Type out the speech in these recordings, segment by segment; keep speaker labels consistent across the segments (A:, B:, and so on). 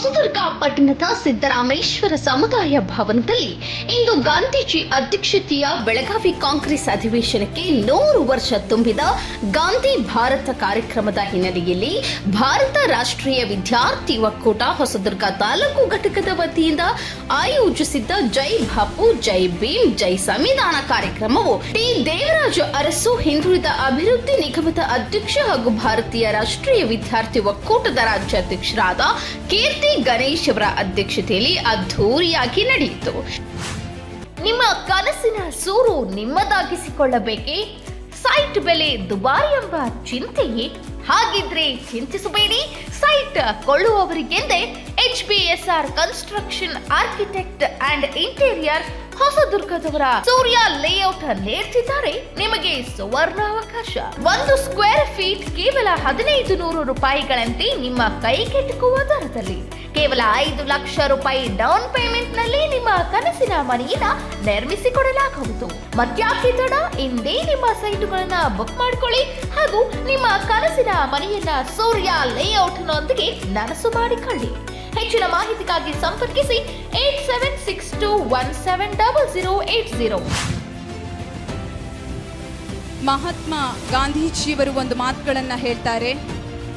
A: ಹೊಸದುರ್ಗ ಪಟ್ಟಣದ ಸಿದ್ದರಾಮೇಶ್ವರ ಸಮುದಾಯ ಭವನದಲ್ಲಿ ಇಂದು ಗಾಂಧೀಜಿ ಅಧ್ಯಕ್ಷತೆಯ ಬೆಳಗಾವಿ ಕಾಂಗ್ರೆಸ್ ಅಧಿವೇಶನಕ್ಕೆ 100 ವರ್ಷ ತುಂಬಿದ ಗಾಂಧಿ ಭಾರತ ಕಾರ್ಯಕ್ರಮದ ಹಿನ್ನೆಲೆಯಲ್ಲಿ ಭಾರತ ರಾಷ್ಟ್ರೀಯ ವಿದ್ಯಾರ್ಥಿ ಒಕ್ಕೂಟ ಹೊಸದುರ್ಗ ತಾಲೂಕು ಘಟಕದ ವತಿಯಿಂದ ಆಯೋಜಿಸಿದ್ದ ಜೈ ಬಾಪು ಜೈ ಭೀಮ್ ಜೈ ಸಂವಿಧಾನ ಕಾರ್ಯಕ್ರಮವು ಟಿ ದೇವರಾಜ ಅರಸು ಹಿಂದುಳಿದ ಅಭಿವೃದ್ಧಿ ನಿಗಮದ ಅಧ್ಯಕ್ಷ ಹಾಗೂ ಭಾರತೀಯ ರಾಷ್ಟ್ರೀಯ ವಿದ್ಯಾರ್ಥಿ ಒಕ್ಕೂಟದ ರಾಜ್ಯಾಧ್ಯಕ್ಷರಾದ ಕೀರ್ತಿ ಗಣೇಶ್ ಅವರ ಅಧ್ಯಕ್ಷತೆಯಲ್ಲಿ ಅದ್ಧೂರಿಯಾಗಿ ನಡೆಯಿತು. ನಿಮ್ಮ ಕನಸಿನ ಸೂರು ನಿಮ್ಮದಾಗಿಸಿಕೊಳ್ಳಬೇಕೇ? ಸೈಟ್ ಬೆಲೆ ದುಬಾರಿ ಎಂಬ ಚಿಂತೆಯೇ? ಹಾಗಿದ್ರೆ ಚಿಂತಿಸಬೇಡಿ. ಸೈಟ್ ಕೊಳ್ಳುವವರಿಗೆಂದೇ HBSR construction architect and interior ಹೊಸದುರ್ಗದವರ ಸೂರ್ಯ ಲೇಔಟ್ ನೀಡುತ್ತಿದ್ದಾರೆ. ನಿಮಗೆ ಸುವರ್ಣಾವಕಾಶ. 1 ಸ್ಕ್ವೇರ್ ಫೀಟ್ ಕೇವಲ 1500 ರೂಪಾಯಿಗಳಂತೆ ನಿಮ್ಮ ಕೈಗೆಟುಕುವ ದರದಲ್ಲಿ ಕೇವಲ 5 ಲಕ್ಷ ರೂಪಾಯಿ ಡೌನ್ ಪೇಮೆಂಟ್ ನಲ್ಲಿ ನಿಮ್ಮ ಕನಸಿನ ಮನೆಯನ್ನ ನಿರ್ಮಿಸಿಕೊಡಲಾಗುವುದು. ಮತ್ಯಾಕೆ ತಡ? ಇಂದೇ ನಿಮ್ಮ ಸೈಟುಗಳನ್ನ ಬುಕ್ ಮಾಡಿಕೊಳ್ಳಿ ಹಾಗೂ ನಿಮ್ಮ ಕನಸಿನ ಮನೆಯನ್ನ ಸೂರ್ಯ ಲೇಔಟ್ ನೊಂದಿಗೆ ನನಸು ಮಾಡಿಕೊಳ್ಳಿ. ಹೆಚ್ಚಿನ ಮಾಹಿತಿಗಾಗಿ ಸಂಪರ್ಕಿಸಿ 8762170080.
B: ಮಹಾತ್ಮ ಗಾಂಧೀಜಿಯವರು ಒಂದು ಮಾತುಗಳನ್ನು ಹೇಳ್ತಾರೆ,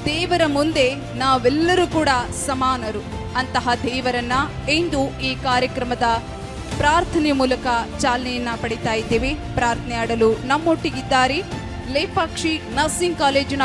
B: ದೇವರ ಮುಂದೆ ನಾವೆಲ್ಲರೂ ಕೂಡ ಸಮಾನರು. ಅಂತಹ ದೇವರನ್ನ ಇಂದು ಈ ಕಾರ್ಯಕ್ರಮದ ಪ್ರಾರ್ಥನೆ ಮೂಲಕ ಚಾಲನೆಯನ್ನ ಪಡಿತಾ ಇದ್ದೇವೆ. ಪ್ರಾರ್ಥನೆ ಆಡಲು ನಮ್ಮೊಟ್ಟಿಗಿದ್ದಾರೆ ಲೇಪಾಕ್ಷಿ ನರ್ಸಿಂಗ್ ಕಾಲೇಜಿನ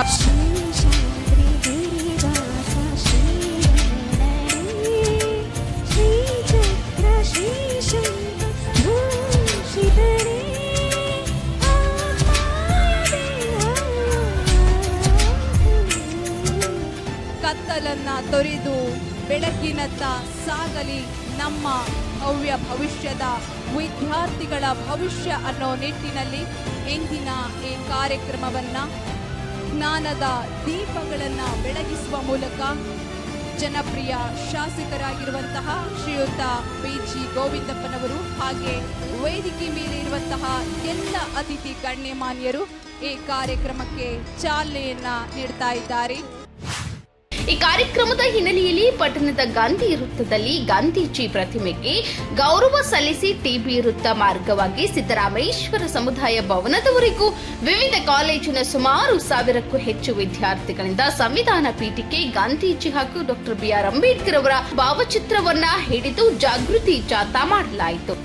B: ಕತ್ತಲನ್ನ ತೊರೆದು ಬೆಳಕಿನತ್ತ ಸಾಗಲಿ ನಮ್ಮ ಭವ್ಯ ಭವಿಷ್ಯದ ವಿದ್ಯಾರ್ಥಿಗಳ ಭವಿಷ್ಯ ಅನ್ನೋ ನಿಟ್ಟಿನಲ್ಲಿ ಇಂದಿನ ಈ ಕಾರ್ಯಕ್ರಮವನ್ನ ಜ್ಞಾನದ ದೀಪಗಳನ್ನ ಬೆಳಗಿಸುವ ಮೂಲಕ ಜನಪ್ರಿಯ ಶಾಸಕರಾಗಿರುವಂತಹ ಶ್ರೀಯುತ PG ಗೋವಿಂದಪ್ಪನವರು ಹಾಗೆ ವೇದಿಕೆ ಮೇಲೆ ಇರುವಂತಹ ಎಲ್ಲ ಅತಿಥಿ ಗಣ್ಯಮಾನ್ಯರು ಈ ಕಾರ್ಯಕ್ರಮಕ್ಕೆ ಚಾಲನೆಯನ್ನ ನೀಡ್ತಾ ಇದ್ದಾರೆ.
A: ಈ ಕಾರ್ಯಕ್ರಮದ ಹಿನ್ನೆಲೆಯಲ್ಲಿ ಪಟ್ಟಣದ ಗಾಂಧಿ ವೃತ್ತದಲ್ಲಿ ಗಾಂಧೀಜಿ ಪ್ರತಿಮೆಗೆ ಗೌರವ ಸಲ್ಲಿಸಿ TB ವೃತ್ತ ಮಾರ್ಗವಾಗಿ ಸಿದ್ದರಾಮೇಶ್ವರ ಸಮುದಾಯ ಭವನದವರೆಗೂ ವಿವಿಧ ಕಾಲೇಜಿನ ಸುಮಾರು 1000ಕ್ಕೂ ಹೆಚ್ಚು ವಿದ್ಯಾರ್ಥಿಗಳಿಂದ ಸಂವಿಧಾನ ಪೀಠಿಕೆ ಗಾಂಧೀಜಿ ಹಾಗೂ ಡಾ BR ಅಂಬೇಡ್ಕರ್ ಅವರ ಭಾವಚಿತ್ರವನ್ನ ಹಿಡಿದು ಜಾಗೃತಿ ಜಾಥಾ ಮಾಡಲಾಯಿತು.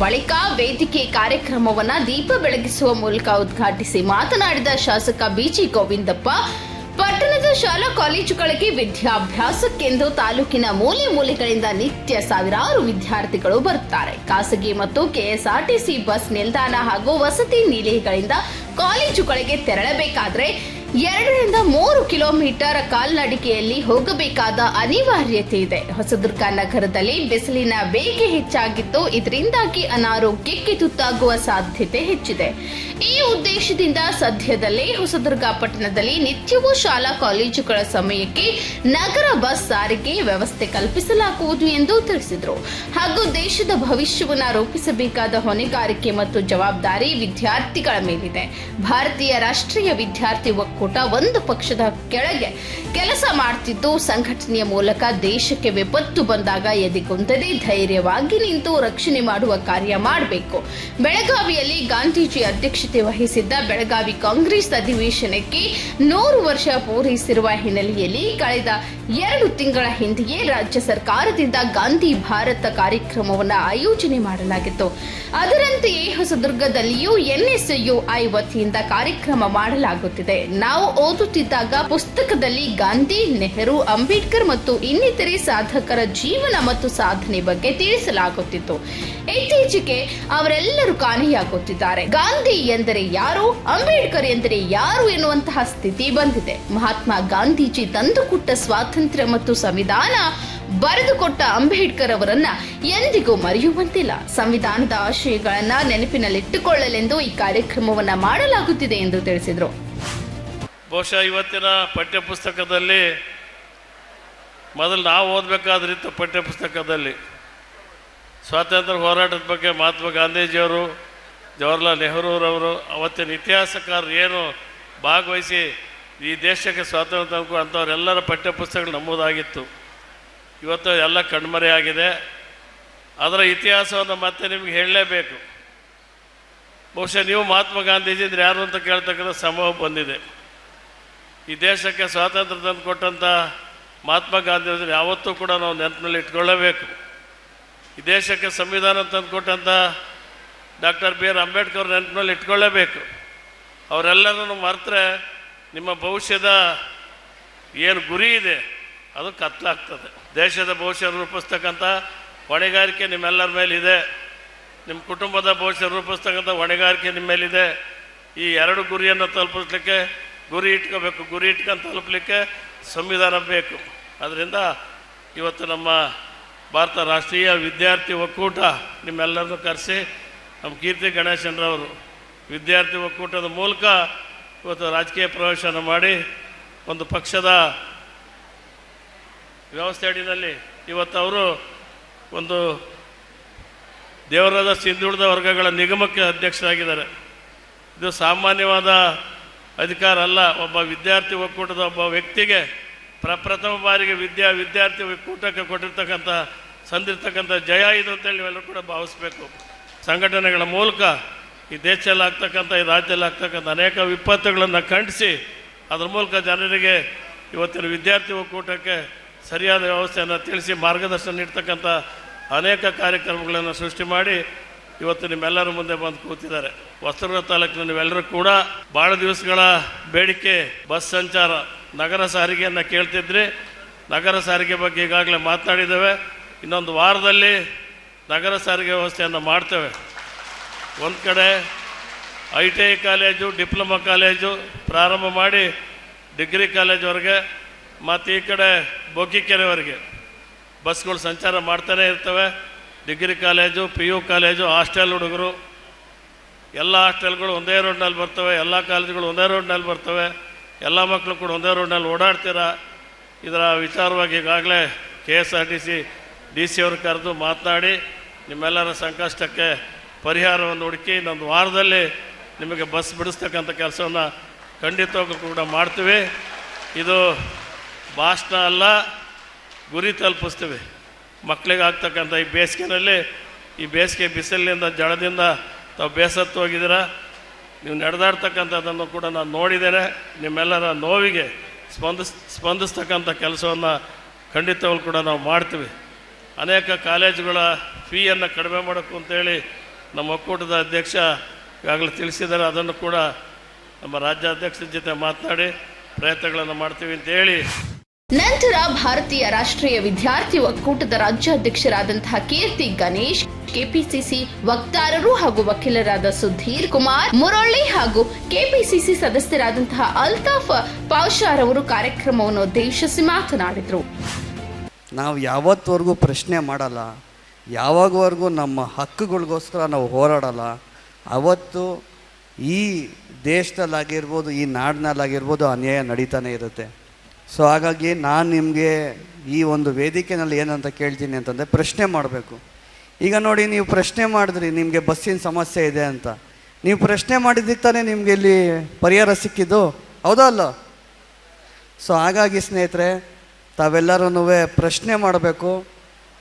A: ಬಳಿಕ ವೇದಿಕೆ ಕಾರ್ಯಕ್ರಮವನ್ನ ದೀಪ ಬೆಳಗಿಸುವ ಮೂಲಕ ಉದ್ಘಾಟಿಸಿ ಮಾತನಾಡಿದ ಶಾಸಕ BG ಗೋವಿಂದಪ್ಪ, ಪಟ್ಟಣದ ಶಾಲಾ ಕಾಲೇಜುಗಳಿಗೆ ವಿದ್ಯಾಭ್ಯಾಸಕ್ಕೆಂದು ತಾಲೂಕಿನ ಮೂಲೆ ಮೂಲೆಗಳಿಂದ ನಿತ್ಯ ಸಾವಿರಾರು ವಿದ್ಯಾರ್ಥಿಗಳು ಬರುತ್ತಾರೆ. ಖಾಸಗಿ ಮತ್ತು KSRTC ಬಸ್ ನಿಲ್ದಾಣ ಹಾಗೂ ವಸತಿ ನಿಲಯಗಳಿಂದ ಕಾಲೇಜುಗಳಿಗೆ ತೆರಳಬೇಕಾದ್ರೆ 2-3 ಕಿಲೋಮೀಟರ್ ಕಾಲ್ನಡಿಗೆಯಲ್ಲಿ ಹೋಗಬೇಕಾದ ಅನಿವಾರ್ಯತೆ ಇದೆ. ಹೊಸದುರ್ಗ ನಗರದಲ್ಲಿ ಬಿಸಿಲಿನ ಬೇಗೆ ಹೆಚ್ಚಾಗಿದ್ದು, ಇದರಿಂದಾಗಿ ಅನಾರೋಗ್ಯಕ್ಕೆ ತುತ್ತಾಗುವ ಸಾಧ್ಯತೆ ಹೆಚ್ಚಿದೆ. ಈ ಉದ್ದೇಶದಿಂದ ಸದ್ಯದಲ್ಲೇ ಹೊಸದುರ್ಗ ಪಟ್ಟಣದಲ್ಲಿ ನಿತ್ಯವೂ ಶಾಲಾ ಕಾಲೇಜುಗಳ ಸಮಯಕ್ಕೆ ನಗರ ಬಸ್ ಸಾರಿಗೆ ವ್ಯವಸ್ಥೆ ಕಲ್ಪಿಸಲಾಗುವುದು ಎಂದು ತಿಳಿಸಿದರು. ಹಾಗೂ ದೇಶದ ಭವಿಷ್ಯವನ್ನು ರೂಪಿಸಬೇಕಾದ ಹೊಣೆಗಾರಿಕೆ ಮತ್ತು ಜವಾಬ್ದಾರಿ ವಿದ್ಯಾರ್ಥಿಗಳ ಮೇಲಿದೆ. ಭಾರತೀಯ ರಾಷ್ಟ್ರೀಯ ವಿದ್ಯಾರ್ಥಿ ಒಕ್ಕೂಟ ಒಂದು ಪಕ್ಷದ ಕೆಳಗೆ ಕೆಲಸ ಮಾಡುತ್ತಿದ್ದು, ಸಂಘಟನೆಯ ಮೂಲಕ ದೇಶಕ್ಕೆ ವಿಪತ್ತು ಬಂದಾಗ ಎದೆಗುಂದದೆ ಧೈರ್ಯವಾಗಿ ನಿಂತು ರಕ್ಷಣೆ ಮಾಡುವ ಕಾರ್ಯ ಮಾಡಬೇಕು. ಬೆಳಗಾವಿಯಲ್ಲಿ ಗಾಂಧೀಜಿ ಅಧ್ಯಕ್ಷತೆ ವಹಿಸಿದ್ದ ಬೆಳಗಾವಿ ಕಾಂಗ್ರೆಸ್ ಅಧಿವೇಶನಕ್ಕೆ 100 ವರ್ಷ ಪೂರೈಸಿರುವ ಹಿನ್ನೆಲೆಯಲ್ಲಿ ಕಳೆದ 2 ತಿಂಗಳ ಹಿಂದೆಯೇ ರಾಜ್ಯ ಸರ್ಕಾರದಿಂದ ಗಾಂಧಿ ಭಾರತ ಕಾರ್ಯಕ್ರಮವನ್ನು ಆಯೋಜನೆ ಮಾಡಲಾಗಿತ್ತು. ಅದರಂತೆಯೇ ಹೊಸದುರ್ಗದಲ್ಲಿಯೂ NSUI ವತಿಯಿಂದ ಕಾರ್ಯಕ್ರಮ ಮಾಡಲಾಗುತ್ತಿದೆ. ನಾವು ಓದುತ್ತಿದ್ದಾಗ ಪುಸ್ತಕದಲ್ಲಿ ಗಾಂಧಿ, ನೆಹರು, ಅಂಬೇಡ್ಕರ್ ಮತ್ತು ಇನ್ನಿತರೆ ಸಾಧಕರ ಜೀವನ ಮತ್ತು ಸಾಧನೆ ಬಗ್ಗೆ ತಿಳಿಸಲಾಗುತ್ತಿತ್ತು. ಇತ್ತೀಚೆಗೆ ಅವರೆಲ್ಲರೂ ಕಾಣೆಯಾಗುತ್ತಿದ್ದಾರೆ. ಗಾಂಧಿ ಎಂದರೆ ಯಾರು, ಅಂಬೇಡ್ಕರ್ ಎಂದರೆ ಯಾರು ಎನ್ನುವಂತಹ ಸ್ಥಿತಿ ಬಂದಿದೆ. ಮಹಾತ್ಮ ಗಾಂಧೀಜಿ ತಂದುಕೊಟ್ಟ ಸ್ವಾತಂತ್ರ್ಯ ಮತ್ತು ಸಂವಿಧಾನ ಬರೆದುಕೊಟ್ಟ ಅಂಬೇಡ್ಕರ್ ಅವರನ್ನ ಎಂದಿಗೂ ಮರೆಯುವಂತಿಲ್ಲ. ಸಂವಿಧಾನದ ಆಶಯಗಳನ್ನ ನೆನಪಿನಲ್ಲಿಟ್ಟುಕೊಳ್ಳಲೆಂದು ಈ ಕಾರ್ಯಕ್ರಮವನ್ನ ಮಾಡಲಾಗುತ್ತಿದೆ ಎಂದು ತಿಳಿಸಿದರು.
C: ಬಹುಶಃ ಇವತ್ತಿನ ಪಠ್ಯಪುಸ್ತಕದಲ್ಲಿ ಮೊದಲು ನಾವು ಓದಬೇಕಾದ್ರಿತ್ತು. ಪಠ್ಯಪುಸ್ತಕದಲ್ಲಿ ಸ್ವಾತಂತ್ರ್ಯ ಹೋರಾಟದ ಬಗ್ಗೆ ಮಹಾತ್ಮ ಗಾಂಧೀಜಿಯವರು, ಜವಾಹರ್ಲಾಲ್ ನೆಹರೂರವರು, ಅವತ್ತಿನ ಇತಿಹಾಸಕಾರರು ಏನು ಭಾಗವಹಿಸಿ ಈ ದೇಶಕ್ಕೆ ಸ್ವಾತಂತ್ರ್ಯ ತಂದು ಅಂಥವರೆಲ್ಲರ ಪಠ್ಯಪುಸ್ತಕಗಳು ನಮೂದಾಗಿತ್ತು. ಇವತ್ತು ಎಲ್ಲ ಕಣ್ಮರೆಯಾಗಿದೆ. ಅದರ ಇತಿಹಾಸವನ್ನು ಮತ್ತೆ ನಿಮಗೆ ಹೇಳಲೇಬೇಕು. ಬಹುಶಃ ನೀವು ಮಹಾತ್ಮ ಗಾಂಧೀಜಿ ಅಂದರೆ ಯಾರು ಅಂತ ಕೇಳ್ತಕ್ಕಂಥ ಸಮೂಹ ಬಂದಿದೆ. ಈ ದೇಶಕ್ಕೆ ಸ್ವಾತಂತ್ರ್ಯ ತಂದು ಕೊಟ್ಟಂಥ ಮಹಾತ್ಮ ಗಾಂಧೀಜಿ ಯಾವತ್ತೂ ಕೂಡ ನಾವು ನೆನಪಿನಲ್ಲಿ ಇಟ್ಕೊಳ್ಳಬೇಕು. ಈ ದೇಶಕ್ಕೆ ಸಂವಿಧಾನ ತಂದು ಕೊಟ್ಟಂಥ ಡಾಕ್ಟರ್ ಬಿ ಆರ್ ಅಂಬೇಡ್ಕರ್ ನೆನಪಿನಲ್ಲಿ ಇಟ್ಕೊಳ್ಳೇಬೇಕು. ಅವರೆಲ್ಲರನ್ನು ಮರೆತರೆ ನಿಮ್ಮ ಭವಿಷ್ಯದ ಏನು ಗುರಿ ಇದೆ ಅದು ಕತ್ತಲಾಗ್ತದೆ. ದೇಶದ ಭವಿಷ್ಯ ರೂಪಿಸ್ತಕ್ಕಂಥ ಹೊಣೆಗಾರಿಕೆ ನಿಮ್ಮೆಲ್ಲರ ಮೇಲಿದೆ. ನಿಮ್ಮ ಕುಟುಂಬದ ಭವಿಷ್ಯ ರೂಪಿಸ್ತಕ್ಕಂಥ ಹೊಣೆಗಾರಿಕೆ ನಿಮ್ಮ ಮೇಲಿದೆ. ಈ 2 ಗುರಿಯನ್ನು ತಲುಪಿಸ್ಲಿಕ್ಕೆ ಗುರಿ ಇಟ್ಕೋಬೇಕು. ಗುರಿ ಇಟ್ಕೊಂಡು ತಲುಪಲಿಕ್ಕೆ ಸಂವಿಧಾನ ಬೇಕು. ಅದರಿಂದ ಇವತ್ತು ನಮ್ಮ ಭಾರತ ರಾಷ್ಟ್ರೀಯ ವಿದ್ಯಾರ್ಥಿ ಒಕ್ಕೂಟ ನಿಮ್ಮೆಲ್ಲರನ್ನು ಕರೆಸಿ ನಮ್ಮ ಕೀರ್ತಿ ಗಣೇಶನ್ರವರು ವಿದ್ಯಾರ್ಥಿ ಒಕ್ಕೂಟದ ಮೂಲಕ ಇವತ್ತು ರಾಜಕೀಯ ಪ್ರವೇಶನ ಮಾಡಿ ಒಂದು ಪಕ್ಷದ ವ್ಯವಸ್ಥೆ ಅಡಿನಲ್ಲಿ ಇವತ್ತು ಅವರು ಒಂದು ದೇವರಾದ ಹಿಂದುಳಿದ ವರ್ಗಗಳ ನಿಗಮಕ್ಕೆ ಅಧ್ಯಕ್ಷರಾಗಿದ್ದಾರೆ. ಇದು ಸಾಮಾನ್ಯವಾದ ಅಧಿಕಾರ ಅಲ್ಲ. ಒಬ್ಬ ವಿದ್ಯಾರ್ಥಿ ಒಕ್ಕೂಟದ ಒಬ್ಬ ವ್ಯಕ್ತಿಗೆ ಪ್ರಥಮ ಬಾರಿಗೆ ವಿದ್ಯಾರ್ಥಿ ಒಕ್ಕೂಟಕ್ಕೆ ಕೊಟ್ಟಿರ್ತಕ್ಕಂಥ ಸಂದಿರ್ತಕ್ಕಂಥ ಜಯ ಇದು ಅಂತೇಳಿ ನೀವೆಲ್ಲರೂ ಕೂಡ ಭಾವಿಸ್ಬೇಕು. ಸಂಘಟನೆಗಳ ಮೂಲಕ ಈ ದೇಶದಲ್ಲಿ ಆಗ್ತಕ್ಕಂಥ, ಈ ರಾಜ್ಯದಲ್ಲಿ ಆಗ್ತಕ್ಕಂಥ ಅನೇಕ ವಿಪತ್ತುಗಳನ್ನು ಖಂಡಿಸಿ ಅದ್ರ ಮೂಲಕ ಜನರಿಗೆ ಇವತ್ತಿನ ವಿದ್ಯಾರ್ಥಿ ಒಕ್ಕೂಟಕ್ಕೆ ಸರಿಯಾದ ವ್ಯವಸ್ಥೆಯನ್ನು ತಿಳಿಸಿ ಮಾರ್ಗದರ್ಶನ ನೀಡ್ತಕ್ಕಂಥ ಅನೇಕ ಕಾರ್ಯಕ್ರಮಗಳನ್ನು ಸೃಷ್ಟಿ ಮಾಡಿ ಇವತ್ತು ನಿಮ್ಮೆಲ್ಲರ ಮುಂದೆ ಬಂದು ಕೂತಿದ್ದಾರೆ. ಹೊಸದುರ್ಗ ತಾಲೂಕಿನ ನೀವೆಲ್ಲರೂ ಕೂಡ ಭಾಳ ದಿವಸಗಳ ಬೇಡಿಕೆ ಬಸ್ ಸಂಚಾರ, ನಗರ ಸಾರಿಗೆಯನ್ನು ಕೇಳ್ತಿದ್ರಿ. ನಗರ ಸಾರಿಗೆ ಬಗ್ಗೆ ಈಗಾಗಲೇ ಮಾತನಾಡಿದ್ದೇವೆ. ಇನ್ನೊಂದು ವಾರದಲ್ಲಿ ನಗರ ಸಾರಿಗೆ ವ್ಯವಸ್ಥೆಯನ್ನು ಮಾಡ್ತೇವೆ. ಒಂದು ಕಡೆ ITI ಕಾಲೇಜು, ಡಿಪ್ಲೊಮಾ ಕಾಲೇಜು ಪ್ರಾರಂಭ ಮಾಡಿ ಡಿಗ್ರಿ ಕಾಲೇಜ್ವರೆಗೆ, ಮತ್ತು ಈ ಕಡೆ ಬೊಗ್ಗಿಕೆರೆವರೆಗೆ ಬಸ್ಗಳು ಸಂಚಾರ ಮಾಡ್ತಾನೆ ಇರ್ತವೆ. Degree college, PU college, hostel ಹುಡುಗರು, ಎಲ್ಲ ಹಾಸ್ಟೆಲ್ಗಳು ಒಂದೇ ರೋಡ್ನಲ್ಲಿ ಬರ್ತವೆ. ಎಲ್ಲ ಕಾಲೇಜುಗಳು ಒಂದೇ ರೋಡ್ನಲ್ಲಿ ಬರ್ತವೆ. ಎಲ್ಲ ಮಕ್ಕಳು ಕೂಡ ಒಂದೇ ರೋಡ್ನಲ್ಲಿ ಓಡಾಡ್ತೀರ. ಇದರ ವಿಚಾರವಾಗಿ ಈಗಾಗಲೇ KSRTC DC ಅವರು ಕರೆದು ಮಾತನಾಡಿ ನಿಮ್ಮೆಲ್ಲರ ಸಂಕಷ್ಟಕ್ಕೆ ಪರಿಹಾರವನ್ನು ಹುಡುಕಿ ಇನ್ನೊಂದು ವಾರದಲ್ಲಿ ನಿಮಗೆ ಬಸ್ ಬಿಡಿಸ್ತಕ್ಕಂಥ ಕೆಲಸವನ್ನು ಖಂಡಿತವಾಗೂ ಕೂಡ ಮಾಡ್ತೀವಿ. ಇದು ಭಾಷಣ ಅಲ್ಲ, ಗುರಿ ತಲುಪಿಸ್ತೀವಿ. ಮಕ್ಕಳಿಗೆ ಆಗ್ತಕ್ಕಂಥ ಈ ಬೇಸಿಗೆನಲ್ಲಿ, ಈ ಬೇಸಿಗೆ ಬಿಸಿಲಿನಿಂದ ಜಳದಿಂದ ತಾವು ಬೇಸತ್ತು ಹೋಗಿದ್ದೀರ. ನೀವು ನಡೆದಾಡ್ತಕ್ಕಂಥದ್ದನ್ನು ಕೂಡ ನಾನು ನೋಡಿದ್ದೇನೆ. ನಿಮ್ಮೆಲ್ಲರ ನೋವಿಗೆ ಸ್ಪಂದಿಸ್ತಕ್ಕಂಥ ಕೆಲಸವನ್ನು ಖಂಡಿತವಾಗ್ಲೂ ಕೂಡ ನಾವು ಮಾಡ್ತೀವಿ. ಅನೇಕ ಕಾಲೇಜುಗಳ ಫೀಯನ್ನು ಕಡಿಮೆ ಮಾಡೋಕ್ಕೂ ಅಂತೇಳಿ ನಮ್ಮ ಒಕ್ಕೂಟದ ಅಧ್ಯಕ್ಷ ಈಗಾಗಲೇ ತಿಳಿಸಿದ್ದಾರೆ. ಅದನ್ನು ಕೂಡ ನಮ್ಮ ರಾಜ್ಯಾಧ್ಯಕ್ಷರ ಜೊತೆ ಮಾತನಾಡಿ ಪ್ರಯತ್ನಗಳನ್ನು ಮಾಡ್ತೀವಿ ಅಂತೇಳಿ.
A: ನಂತರ ಭಾರತೀಯ ರಾಷ್ಟ್ರೀಯ ವಿದ್ಯಾರ್ಥಿ ಒಕ್ಕೂಟದ ರಾಜ್ಯಾಧ್ಯಕ್ಷರಾದಂತಹ ಕೀರ್ತಿ ಗಣೇಶ್ ಕೆಪಿಸಿಸಿ ವಕ್ತಾರರು ಹಾಗೂ ವಕೀಲರಾದ ಸುಧೀರ್ ಕುಮಾರ್ ಮುರಳಿ ಹಾಗೂ ಕೆಪಿಸಿಸಿ ಸದಸ್ಯರಾದಂತಹ ಅಲ್ತಾಫ್ ಪಾಷಾರ್ ಅವರು ಕಾರ್ಯಕ್ರಮವನ್ನು ಉದ್ದೇಶಿಸಿ ಮಾತನಾಡಿದರು.
D: ನಾವು ಯಾವತ್ತವರೆಗೂ ಪ್ರಶ್ನೆ ಮಾಡಲ್ಲ, ಯಾವಾಗವರೆಗೂ ನಮ್ಮ ಹಕ್ಕುಗಳಿಗೋಸ್ಕರ ನಾವು ಹೋರಾಡಲ್ಲ, ಅವತ್ತು ಈ ದೇಶದಲ್ಲಾಗಿರ್ಬೋದು, ಈ ನಾಡಿನಲ್ಲಾಗಿರ್ಬೋದು ಅನ್ಯಾಯ ನಡೀತಾನೆ ಇರುತ್ತೆ. ಸೊ ಹಾಗಾಗಿ ನಾನು ನಿಮಗೆ ಈ ಒಂದು ವೇದಿಕೆಯಲ್ಲಿ ಏನಂತ ಕೇಳ್ತೀನಿ ಅಂತಂದರೆ, ಪ್ರಶ್ನೆ ಮಾಡಬೇಕು. ಈಗ ನೋಡಿ, ನೀವು ಪ್ರಶ್ನೆ ಮಾಡಿದ್ರಿ ನಿಮಗೆ ಬಸ್ಸಿನ ಸಮಸ್ಯೆ ಇದೆ ಅಂತ. ನೀವು ಪ್ರಶ್ನೆ ಮಾಡಿದ್ದಕ್ಕೆ ತಾನೇ ನಿಮಗೆ ಇಲ್ಲಿ ಪರಿಹಾರ ಸಿಕ್ಕಿದ್ದು, ಹೌದಾ ಅಲ್ಲ? ಸೊ ಹಾಗಾಗಿ ಸ್ನೇಹಿತರೆ, ತಾವೆಲ್ಲರೂ ಪ್ರಶ್ನೆ ಮಾಡಬೇಕು.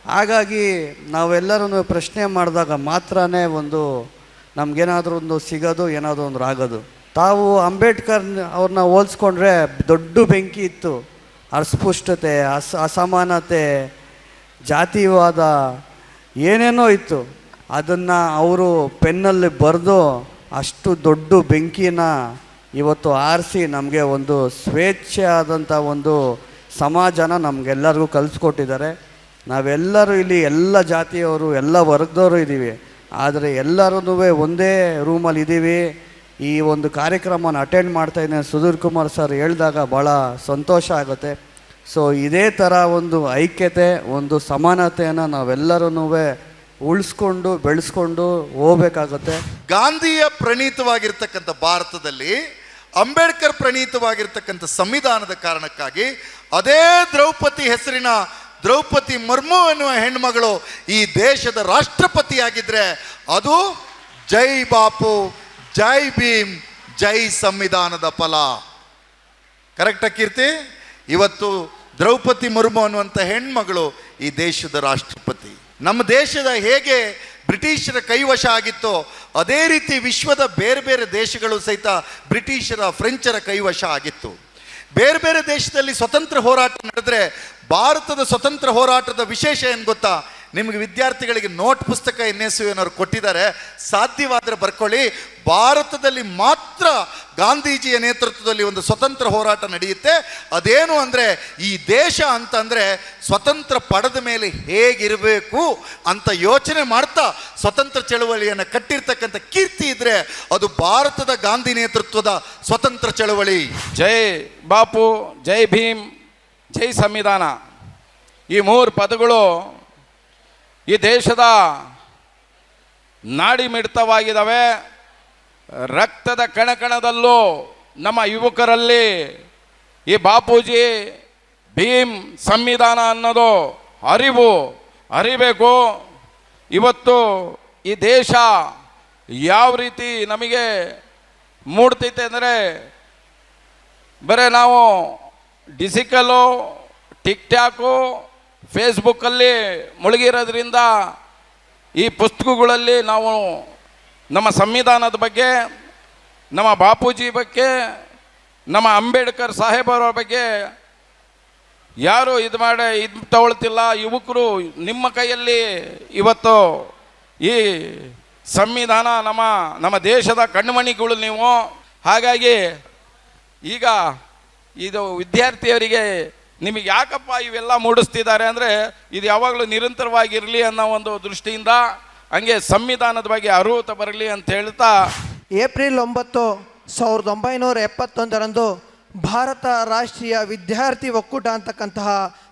D: ಹಾಗಾಗಿ ನಾವೆಲ್ಲರೂ ಪ್ರಶ್ನೆ ಮಾಡಿದಾಗ ಮಾತ್ರನೇ ಒಂದು ನಮಗೇನಾದರೂ ಒಂದು ಸಿಗೋದು, ಏನಾದರೂ ಒಂದು ಆಗೋದು. ತಾವು ಅಂಬೇಡ್ಕರ್ ಅವ್ರನ್ನ ಹೋಲಿಸ್ಕೊಂಡ್ರೆ ದೊಡ್ಡ ಬೆಂಕಿ ಇತ್ತು. ಅಸ್ಪೃಶ್ಯತೆ, ಅಸಮಾನತೆ, ಜಾತಿವಾದ ಏನೇನೋ ಇತ್ತು. ಅದನ್ನು ಅವರು ಪೆನ್ನಲ್ಲಿ ಬರೆದು ಅಷ್ಟು ದೊಡ್ಡ ಬೆಂಕಿನ ಇವತ್ತು ಆರಿಸಿ ನಮಗೆ ಒಂದು ಸ್ವೇಚ್ಛೆ ಆದಂಥ ಒಂದು ಸಮಾಜನ ನಮಗೆಲ್ಲರಿಗೂ ಕಲಿಸ್ಕೊಟ್ಟಿದ್ದಾರೆ. ನಾವೆಲ್ಲರೂ ಇಲ್ಲಿ ಎಲ್ಲ ಜಾತಿಯವರು, ಎಲ್ಲ ವರ್ಗದವರು ಇದ್ದೀವಿ. ಆದರೆ ಎಲ್ಲರೂ ಒಂದೇ ರೂಮಲ್ಲಿ ಇದ್ದೀವಿ. ಈ ಒಂದು ಕಾರ್ಯಕ್ರಮನ ಅಟೆಂಡ್ ಮಾಡ್ತಾಯಿದ್ದೀನಿ ಸುಧೀರ್ ಕುಮಾರ್ ಸರ್ ಹೇಳಿದಾಗ ಭಾಳ ಸಂತೋಷ ಆಗುತ್ತೆ. ಸೊ ಇದೇ ಥರ ಒಂದು ಐಕ್ಯತೆ, ಒಂದು ಸಮಾನತೆಯನ್ನು ನಾವೆಲ್ಲರೂ ಉಳಿಸ್ಕೊಂಡು ಬೆಳೆಸ್ಕೊಂಡು ಹೋಗ್ಬೇಕಾಗುತ್ತೆ.
E: ಗಾಂಧಿಯ ಪ್ರಣೀತವಾಗಿರ್ತಕ್ಕಂಥ ಭಾರತದಲ್ಲಿ ಅಂಬೇಡ್ಕರ್ ಪ್ರಣೀತವಾಗಿರ್ತಕ್ಕಂಥ ಸಂವಿಧಾನದ ಕಾರಣಕ್ಕಾಗಿ ಅದೇ ದ್ರೌಪದಿ ಹೆಸರಿನ ದ್ರೌಪದಿ ಮುರ್ಮು ಎನ್ನುವ ಹೆಣ್ಮಗಳು ಈ ದೇಶದ ರಾಷ್ಟ್ರಪತಿಯಾಗಿದ್ದರೆ ಅದು ಜೈ ಬಾಪು, ಜೈ ಭೀಮ್, ಜೈ ಸಂವಿಧಾನದ ಫಲ. ಕರೆಕ್ಟಾ ಕೀರ್ತಿ? ಇವತ್ತು ದ್ರೌಪದಿ ಮುರ್ಮು ಅನ್ನುವಂಥ ಹೆಣ್ಮಗಳು ಈ ದೇಶದ ರಾಷ್ಟ್ರಪತಿ. ನಮ್ಮ ದೇಶದ ಹೇಗೆ ಬ್ರಿಟಿಷರ ಕೈವಶ ಆಗಿತ್ತೋ ಅದೇ ರೀತಿ ವಿಶ್ವದ ಬೇರೆ ಬೇರೆ ದೇಶಗಳು ಸಹಿತ ಬ್ರಿಟಿಷರ, ಫ್ರೆಂಚರ ಕೈವಶ ಆಗಿತ್ತು. ಬೇರೆ ಬೇರೆ ದೇಶದಲ್ಲಿ ಸ್ವತಂತ್ರ ಹೋರಾಟ ನಡೆದರೆ ಭಾರತದ ಸ್ವತಂತ್ರ ಹೋರಾಟದ ವಿಶೇಷ ಏನು ಗೊತ್ತಾ? ನಿಮಗೆ ವಿದ್ಯಾರ್ಥಿಗಳಿಗೆ ನೋಟ್ ಪುಸ್ತಕ ಏನಾದ್ರು ಕೊಟ್ಟಿದ್ದಾರೆ, ಸಾಧ್ಯವಾದರೆ ಬರ್ಕೊಳ್ಳಿ. ಭಾರತದಲ್ಲಿ ಮಾತ್ರ ಗಾಂಧೀಜಿಯ ನೇತೃತ್ವದಲ್ಲಿ ಒಂದು ಸ್ವತಂತ್ರ ಹೋರಾಟ ನಡೆಯುತ್ತೆ. ಅದೇನು ಅಂದರೆ, ಈ ದೇಶ ಅಂತಂದರೆ ಸ್ವತಂತ್ರ ಪಡೆದ ಮೇಲೆ ಹೇಗಿರಬೇಕು ಅಂತ ಯೋಚನೆ ಮಾಡ್ತಾ ಸ್ವತಂತ್ರ ಚಳವಳಿಯನ್ನು ಕಟ್ಟಿರ್ತಕ್ಕಂಥ ಕೀರ್ತಿ ಇದ್ದರೆ ಅದು ಭಾರತದ ಗಾಂಧಿ ನೇತೃತ್ವದ ಸ್ವತಂತ್ರ ಚಳವಳಿ.
F: ಜೈ ಬಾಪು, ಜೈ ಭೀಮ್, ಜೈ ಸಂವಿಧಾನ, ಈ ಮೂರು ಪದಗಳು ಈ ದೇಶದ ನಾಡಿ ಮಿಡಿತವಾಗಿದ್ದಾವೆ. ರಕ್ತದ ಕಣಕಣದಲ್ಲೂ ನಮ್ಮ ಯುವಕರಲ್ಲಿ ಈ ಬಾಪೂಜಿ, ಭೀಮ್, ಸಂವಿಧಾನ ಅನ್ನೋದು ಅರಿಬೇಕು. ಇವತ್ತು ಈ ದೇಶ ಯಾವ ರೀತಿ ನಮಗೆ ಮೂಡ್ತೈತೆ ಅಂದರೆ, ಬರೀ ನಾವು ಡಿಜಿಟಲು, ಟಿಕ್ಟಾಕು, ಫೇಸ್ಬುಕ್ಕಲ್ಲಿ ಮುಳುಗಿರೋದ್ರಿಂದ ಈ ಪುಸ್ತಕಗಳಲ್ಲಿ ನಾವು ನಮ್ಮ ಸಂವಿಧಾನದ ಬಗ್ಗೆ, ನಮ್ಮ ಬಾಪೂಜಿ ಬಗ್ಗೆ, ನಮ್ಮ ಅಂಬೇಡ್ಕರ್ ಸಾಹೇಬರ ಬಗ್ಗೆ ಯಾರು ಇದು ತಗೊಳ್ತಿಲ್ಲ. ಯುವಕರು, ನಿಮ್ಮ ಕೈಯಲ್ಲಿ ಇವತ್ತು ಈ ಸಂವಿಧಾನ ನಮ್ಮ ದೇಶದ ಕಣ್ಮಣಿಗಳು ನೀವು. ಹಾಗಾಗಿ ಈಗ ಇದು ವಿದ್ಯಾರ್ಥಿಯವರಿಗೆ ನಿಮಗೆ ಯಾಕಪ್ಪ ಇವೆಲ್ಲ ಮೂಡಿಸ್ತಿದ್ದಾರೆ ಅಂದರೆ, ಇದು ಯಾವಾಗಲೂ ನಿರಂತರವಾಗಿರಲಿ ಅನ್ನೋ ಒಂದು ದೃಷ್ಟಿಯಿಂದ, ಹಂಗೆ ಸಂವಿಧಾನದ ಬಗ್ಗೆ ಅರಿವು ಬರಲಿ ಅಂತ ಹೇಳ್ತಾ,
G: ಏಪ್ರಿಲ್ 9, 1971 ಭಾರತ ರಾಷ್ಟ್ರೀಯ ವಿದ್ಯಾರ್ಥಿ ಒಕ್ಕೂಟ ಅಂತಕ್ಕಂತಹ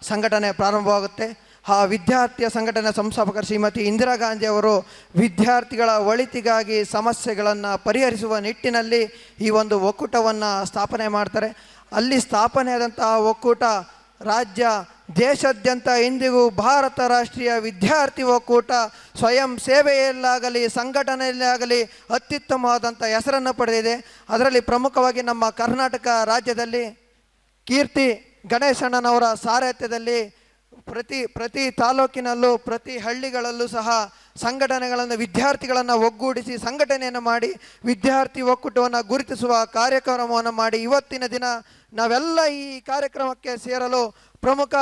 G: ಸಂಘಟನೆ ಪ್ರಾರಂಭವಾಗುತ್ತೆ. ಆ ವಿದ್ಯಾರ್ಥಿಯ ಸಂಘಟನೆ ಸಂಸ್ಥಾಪಕರು ಶ್ರೀಮತಿ ಇಂದಿರಾ ಗಾಂಧಿ ಅವರು ವಿದ್ಯಾರ್ಥಿಗಳ ಒಳಿತಿಗಾಗಿ ಸಮಸ್ಯೆಗಳನ್ನು ಪರಿಹರಿಸುವ ನಿಟ್ಟಿನಲ್ಲಿ ಈ ಒಂದು ಒಕ್ಕೂಟವನ್ನು ಸ್ಥಾಪನೆ ಮಾಡ್ತಾರೆ. ಅಲ್ಲಿ ಸ್ಥಾಪನೆಯಾದಂತಹ ಒಕ್ಕೂಟ ರಾಜ್ಯ, ದೇಶಾದ್ಯಂತ ಇಂದಿಗೂ ಭಾರತ ರಾಷ್ಟ್ರೀಯ ವಿದ್ಯಾರ್ಥಿ ಒಕ್ಕೂಟ ಸ್ವಯಂ ಸೇವೆಯಲ್ಲಾಗಲಿ ಸಂಘಟನೆಯಲ್ಲಾಗಲಿ ಅತ್ಯುತ್ತಮವಾದಂಥ ಹೆಸರನ್ನು ಪಡೆದಿದೆ. ಅದರಲ್ಲಿ ಪ್ರಮುಖವಾಗಿ ನಮ್ಮ ಕರ್ನಾಟಕ ರಾಜ್ಯದಲ್ಲಿ ಕೀರ್ತಿ ಗಣೇಶಣ್ಣನವರ ಸಾರಥ್ಯದಲ್ಲಿ ಪ್ರತಿ ತಾಲೂಕಿನಲ್ಲೂ ಪ್ರತಿ ಹಳ್ಳಿಗಳಲ್ಲೂ ಸಹ ಸಂಘಟನೆಗಳನ್ನು, ವಿದ್ಯಾರ್ಥಿಗಳನ್ನು ಒಗ್ಗೂಡಿಸಿ ಸಂಘಟನೆಯನ್ನು ಮಾಡಿ ವಿದ್ಯಾರ್ಥಿ ಒಕ್ಕೂಟವನ್ನು ಗುರುತಿಸುವ ಕಾರ್ಯಕ್ರಮವನ್ನು ಮಾಡಿ ಇವತ್ತಿನ ದಿನ ನಾವೆಲ್ಲ ಈ ಕಾರ್ಯಕ್ರಮಕ್ಕೆ ಸೇರಲು ಪ್ರಮುಖ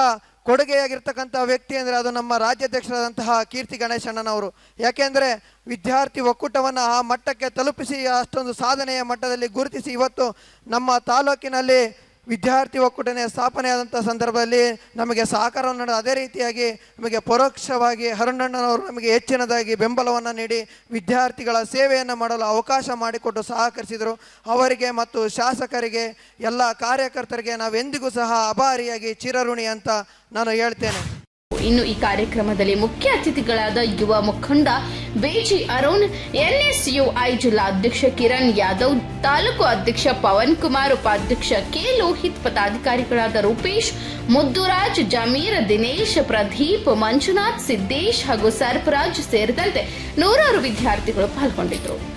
G: ಕೊಡುಗೆಯಾಗಿರ್ತಕ್ಕಂಥ ವ್ಯಕ್ತಿ ಅಂದರೆ ಅದು ನಮ್ಮ ರಾಜ್ಯಾಧ್ಯಕ್ಷರಾದಂತಹ ಕೀರ್ತಿ ಗಣೇಶಣ್ಣನವರು. ಯಾಕೆಂದರೆ ವಿದ್ಯಾರ್ಥಿ ಒಕ್ಕೂಟವನ್ನು ಆ ಮಟ್ಟಕ್ಕೆ ತಲುಪಿಸಿ ಅಷ್ಟೊಂದು ಸಾಧನೆಯ ಮಟ್ಟದಲ್ಲಿ ಗುರುತಿಸಿ ಇವತ್ತು ನಮ್ಮ ತಾಲೂಕಿನಲ್ಲಿ ವಿದ್ಯಾರ್ಥಿ ಒಕ್ಕೂಟನೆ ಸ್ಥಾಪನೆಯಾದಂಥ ಸಂದರ್ಭದಲ್ಲಿ ನಮಗೆ ಸಹಕಾರವನ್ನು ನೀಡಿದ, ಅದೇ ರೀತಿಯಾಗಿ ನಮಗೆ ಪರೋಕ್ಷವಾಗಿ ಅರುಣಣ್ಣನವರು ನಮಗೆ ಹೆಚ್ಚಿನದಾಗಿ ಬೆಂಬಲವನ್ನು ನೀಡಿ ವಿದ್ಯಾರ್ಥಿಗಳ ಸೇವೆಯನ್ನು ಮಾಡಲು ಅವಕಾಶ ಮಾಡಿಕೊಟ್ಟು ಸಹಕರಿಸಿದರು. ಅವರಿಗೆ ಮತ್ತು ಶಾಸಕರಿಗೆ, ಎಲ್ಲ ಕಾರ್ಯಕರ್ತರಿಗೆ ನಾವೆಂದಿಗೂ ಸಹ ಅಭಾರಿಯಾಗಿ ಚಿರಋಣಿ ಅಂತ ನಾನು ಹೇಳ್ತೇನೆ.
A: ಇನ್ನು ಈ ಕಾರ್ಯಕ್ರಮದಲ್ಲಿ ಮುಖ್ಯ ಅತಿಥಿಗಳಾದ ಯುವ ಮುಖಂಡ ಬೇಜಿ ಅರುಣ್, NSUI ಜಿಲ್ಲಾಧ್ಯಕ್ಷ ಕಿರಣ್ ಯಾದವ್, ತಾಲೂಕು ಅಧ್ಯಕ್ಷ ಪವನ್ ಕುಮಾರ್, ಉಪಾಧ್ಯಕ್ಷ ಕೆ ಲೋಹಿತ್, ಪದಾಧಿಕಾರಿಗಳಾದ ರೂಪೇಶ್, ಮುದ್ದುರಾಜ್, ಜಮೀರ್, ದಿನೇಶ್, ಪ್ರದೀಪ್, ಮಂಜುನಾಥ್, ಸಿದ್ದೇಶ್ ಹಾಗೂ ಸರ್ಫರಾಜ್ ಸೇರಿದಂತೆ ನೂರಾರು ವಿದ್ಯಾರ್ಥಿಗಳು ಪಾಲ್ಗೊಂಡಿದ್ದರು.